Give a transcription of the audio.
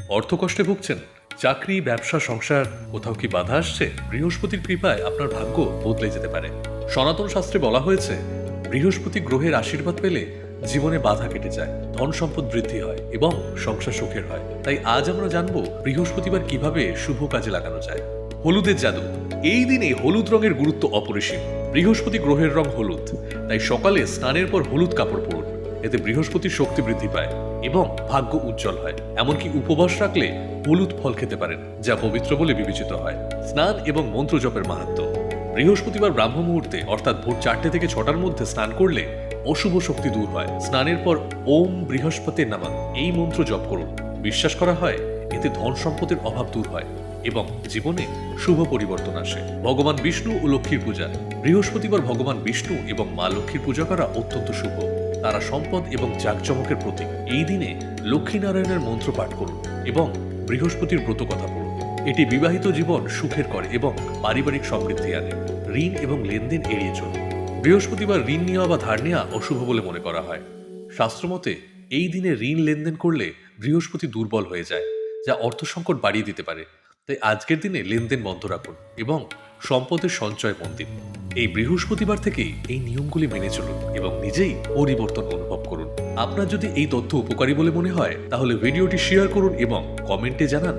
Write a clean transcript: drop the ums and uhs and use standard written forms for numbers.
অর্থকষ্টে ভুগছেন? চাকরি, ব্যবসা, সংসার কোথাও কি বাধা আসছে? বৃহস্পতির কৃপায় আপনার ভাগ্য বদলে যেতে পারে। সনাতন শাস্ত্রে বলা হয়েছে, বৃহস্পতি গ্রহের আশীর্বাদ পেলে জীবনে বাধা কেটে যায়, ধন সম্পদ বৃদ্ধি হয় এবং সংসার সুখের হয়। তাই আজ আমরা জানবো বৃহস্পতিবার কিভাবে শুভ কাজে লাগানো যায়। হলুদের জাদু। এই দিনে হলুদ রঙের গুরুত্ব অপরিসীম। বৃহস্পতি গ্রহের রং হলুদ, তাই সকালে স্নানের পর হলুদ কাপড় পরুন। এতে বৃহস্পতির শক্তি বৃদ্ধি পায় এবং ভাগ্য উজ্জ্বল হয়। এমনকি উপবাস রাখলে হলুদ ফল খেতে পারেন, যা পবিত্র বলে বিবেচিত হয়। স্নান এবং মন্ত্র জপের মাহাত্ম্য। বৃহস্পতিবার ব্রাহ্ম মুহূর্তে অর্থাৎ ভোর 4টে থেকে 6টার মধ্যে স্নান করলে অশুভ শক্তি দূর হয়। স্নানের পর ওম বৃহস্পতি নামঃ এই মন্ত্র জপ করুন। বিশ্বাস করা হয় এতে ধন সম্পদের অভাব দূর হয় এবং জীবনে শুভ পরিবর্তন আসে। ভগবান বিষ্ণু ও লক্ষ্মীর পূজা। বৃহস্পতিবার ভগবান বিষ্ণু এবং মা লক্ষ্মীর পূজা করা অত্যন্ত শুভ। তারা সম্পদ এবং জাঁকজমকের প্রতীক। এই দিনে লক্ষ্মীনারায়ণের মন্ত্র পাঠ করুন এবং বৃহস্পতির ব্রত কথা পড়ুন। এটি বিবাহিত জীবন সুখের করে এবং পারিবারিক সমৃদ্ধি আনে। ঋণ এবং লেনদেন এড়িয়ে চলুন। বৃহস্পতিবার ঋণ নেওয়া বা ধার নেওয়া অশুভ বলে মনে করা হয়। শাস্ত্রমতে এই দিনে ঋণ লেনদেন করলে বৃহস্পতি দুর্বল হয়ে যায়, যা অর্থ সংকট বাড়িয়ে দিতে পারে। তাই আজকের দিনে লেনদেন বন্ধ রাখুন এবং সম্পদের সঞ্চয় মন দিন। এই বৃহস্পতিবার থেকেই এই নিয়মগুলি মেনে চলুন এবং নিজেই পরিবর্তন অনুভব করুন। আপনার যদি এই তথ্য উপকারী বলে মনে হয় তাহলে ভিডিওটি শেয়ার করুন এবং কমেন্টে জানান